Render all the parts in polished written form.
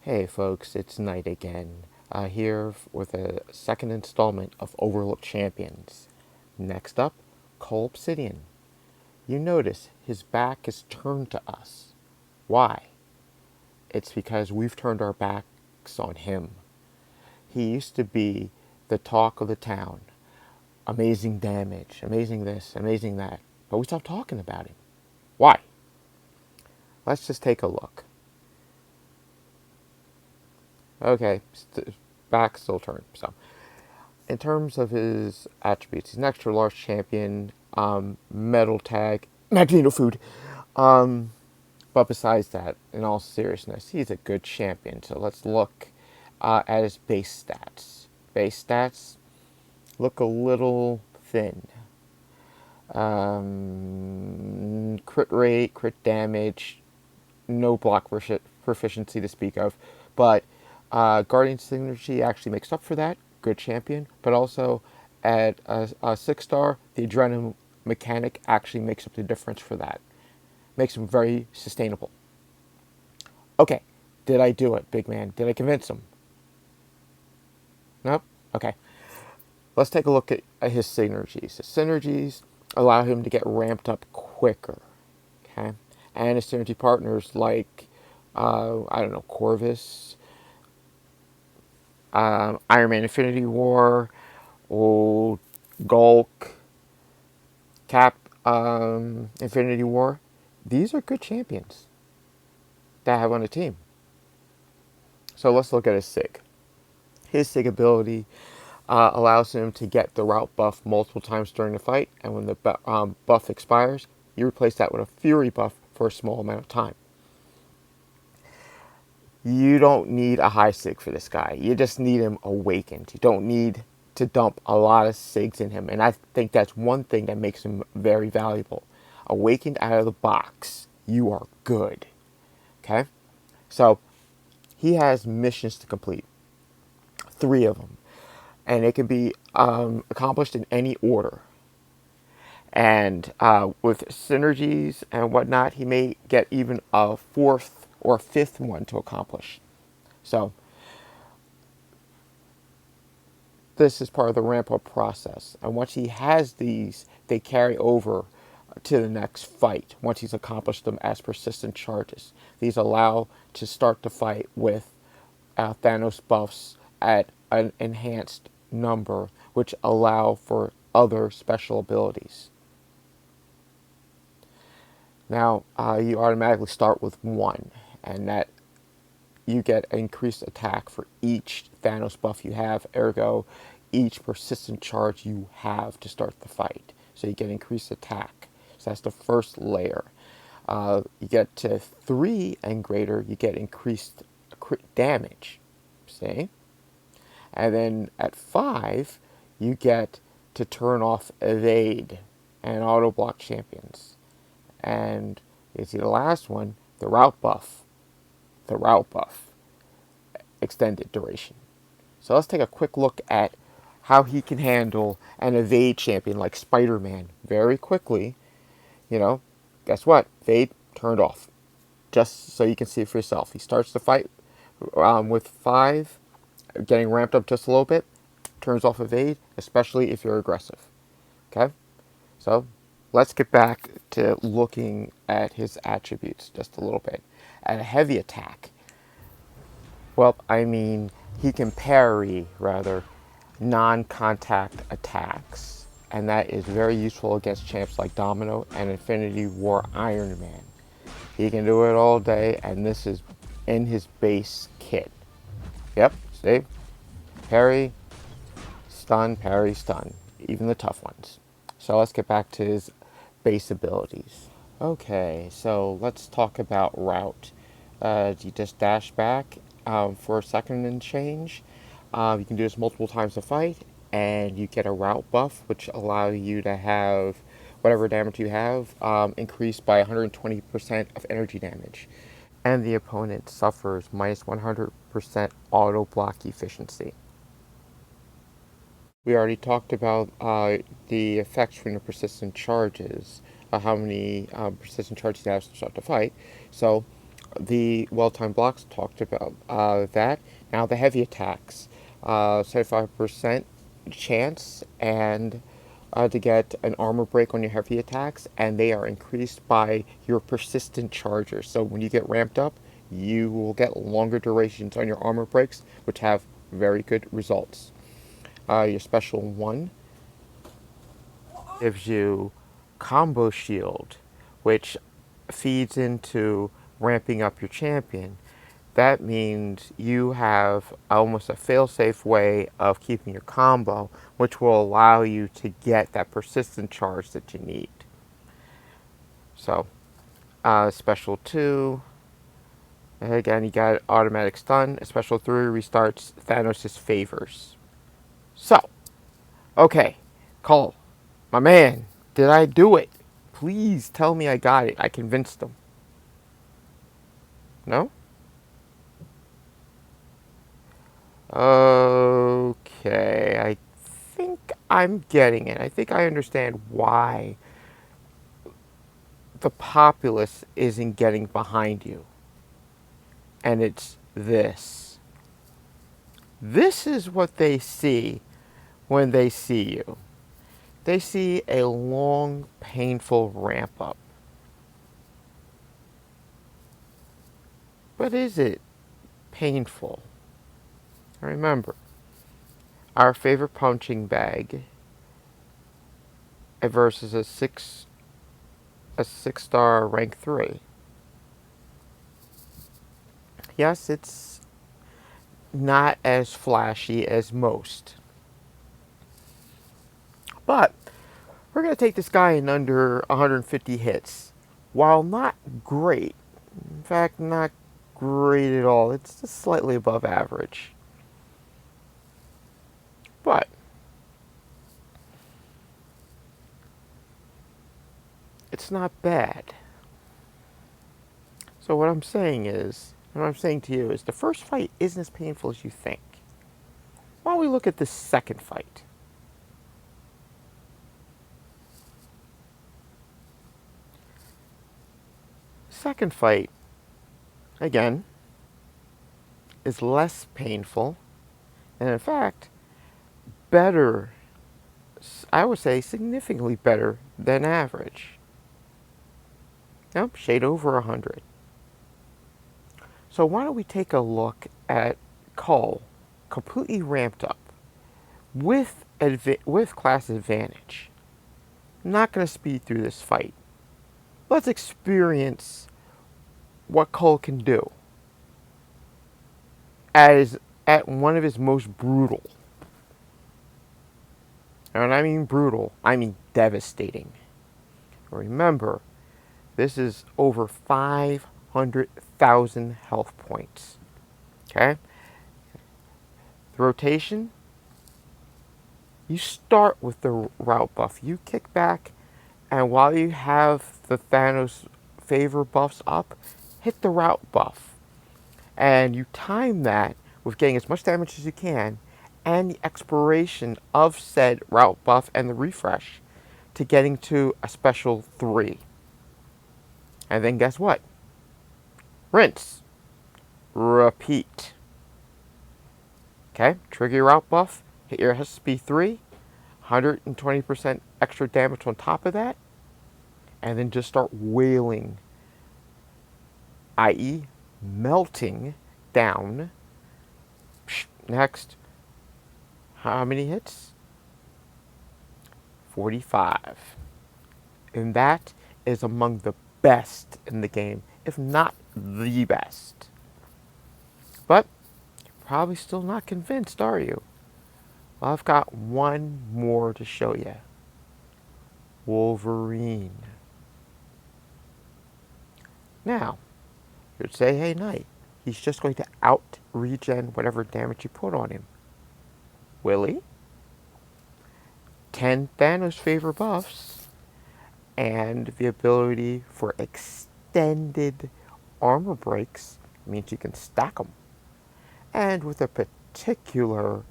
Hey folks, it's Knight again, here with a second installment of Overlooked Champions. Next up, Cull Obsidian. You notice his back is turned to us. Why? It's because we've turned our backs on him. He used to be the talk of the town. Amazing damage, amazing this, amazing that. But we stopped talking about him. Why? Let's just take a look. Okay, back still turned. So, in terms of his attributes, he's an extra large champion, metal tag, Magneto food. Um, but besides that, in all seriousness, he's a good champion. So let's look at his base stats. Base stats look a little thin. Crit rate, crit damage, no block proficiency to speak of, but Guardian Synergy actually makes up for that. Good champion, but also at a 6-star, the Adrenaline mechanic actually makes up the difference for that. Makes him very sustainable. Okay, did I do it, big man? Did I convince him? Nope. Okay. Let's take a look at his synergies. His synergies allow him to get ramped up quicker. Okay, and his synergy partners like I don't know, Corvus, Iron Man Infinity War, or Gulk, Cap Infinity War. These are good champions to have on a team. So let's look at his SIG. His SIG ability allows him to get the route buff multiple times during the fight, and when the buff expires, you replace that with a Fury buff for a small amount of time. You don't need a high SIG for this guy. You just need him awakened. You don't need to dump a lot of SIGs in him. And I think that's one thing that makes him very valuable. Awakened out of the box, you are good. Okay? So, he has missions to complete. 3 of them. And it can be accomplished in any order. And with synergies and whatnot, he may get even a 4th or 5th one to accomplish. So, this is part of the ramp up process. And once he has these, they carry over to the next fight once he's accomplished them as persistent charges. These allow to start the fight with Thanos buffs at an enhanced number, which allow for other special abilities. Now, you automatically start with 1, and that you get increased attack for each Thanos buff you have, ergo each persistent charge you have to start the fight. So you get increased attack. So that's the first layer. You get to 3 and greater, you get increased crit damage. See? And then at 5, you get to turn off evade and auto block champions. And you see the last one, the route buff. The route buff. Extended duration. So let's take a quick look at how he can handle an evade champion like Spider-Man very quickly. You know, guess what? Evade turned off. Just so you can see it for yourself. He starts the fight with 5, getting ramped up just a little bit. Turns off evade, especially if you're aggressive. Okay? So let's get back to looking at his attributes just a little bit. At a heavy attack, well, I mean, he can parry, rather, non-contact attacks. And that is very useful against champs like Domino and Infinity War Iron Man. He can do it all day, and this is in his base kit. Yep, see? Parry, stun, even the tough ones. So let's get back to his base abilities. Okay, so let's talk about route. You just dash back for a second and change. You can do this multiple times a fight, and you get a route buff, which allows you to have whatever damage you have increased by 120% of energy damage. And the opponent suffers minus 100% auto block efficiency. We already talked about the effects from the persistent charges, how many persistent charges you have to start the fight. So The well-timed blocks talked about that. Now the heavy attacks, 75% chance and to get an armor break on your heavy attacks, and they are increased by your persistent chargers. So when you get ramped up, you will get longer durations on your armor breaks, which have very good results. Your special one gives you combo shield, which feeds into ramping up your champion. That means you have almost a fail-safe way of keeping your combo, which will allow you to get that persistent charge that you need. So, special 2, again, you got automatic stun. Special 3 restarts Thanos' favors. So, okay, Cull, my man, did I do it? Please tell me I got it. I convinced them. No? Okay, I think I'm getting it. I think I understand why the populace isn't getting behind you. And it's this. This is what they see when they see you. They see a long, painful ramp up. But is it painful? Remember, our favorite punching bag versus a 6-star rank 3. Yes, it's not as flashy as most. But we're going to take this guy in under 150 hits. While not great, in fact, not great at all, it's just slightly above average. But it's not bad. So what I'm saying to you is the first fight isn't as painful as you think. Why don't we look at the second fight? Second fight, again, is less painful, and in fact, better, I would say significantly better than average. Yep, shade over 100. So why don't we take a look at Cull, completely ramped up, with class advantage. I'm not going to speed through this fight. Let's experience what Cull can do at one of his most brutal. And when I mean brutal, I mean devastating. Remember, this is over 500,000 health points. Okay? The rotation, you start with the route buff. You kick back, and while you have the Thanos favor buffs up, hit the route buff. And you time that with getting as much damage as you can, and the expiration of said route buff and the refresh to getting to a special 3. And then guess what? Rinse. Repeat. Okay, trigger your route buff, hit your SP3, 120% extra damage on top of that, and then just start wailing, i.e. melting down. Next, how many hits? 45. And that is among the best in the game, if not the best. But you're probably still not convinced, are you? Well, I've got one more to show you. Wolverine. Now, you'd say, hey, Knight, he's just going to out-regen whatever damage you put on him. Will he? 10 Thanos favor buffs, and the ability for extended armor breaks means you can stack them. And with a particular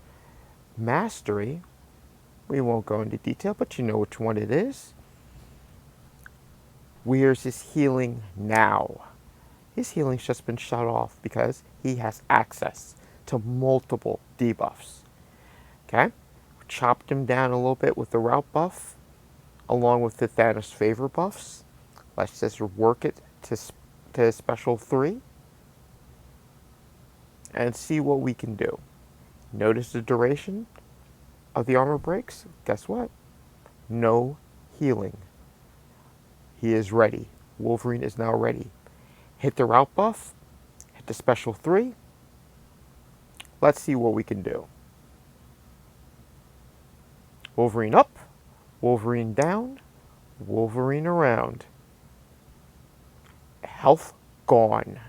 mastery, we won't go into detail, but you know which one it is. Where's his healing now? his healing's just been shut off because he has access to multiple debuffs. Okay? Chopped him down a little bit with the route buff, along with the Thanos favor buffs. Let's just work it to special 3 and see what we can do. Notice the duration of the armor breaks. Guess what? No healing. He is ready. Wolverine is now ready. Hit the route buff. Hit the special 3. Let's see what we can do. Wolverine up. Wolverine down. Wolverine around. Health gone.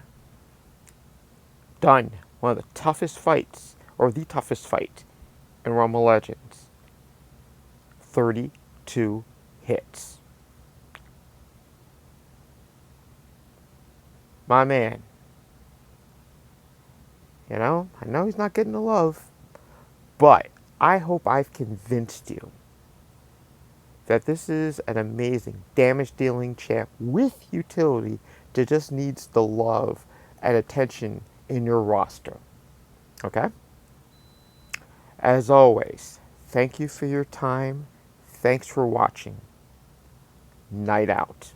Done. One of the toughest fights, or the toughest fight in Rumble Legends. 32 hits. My man. You know, I know he's not getting the love, but I hope I've convinced you that this is an amazing damage dealing champ with utility that just needs the love and attention in your roster. Okay? As always, thank you for your time. Thanks for watching. Night out.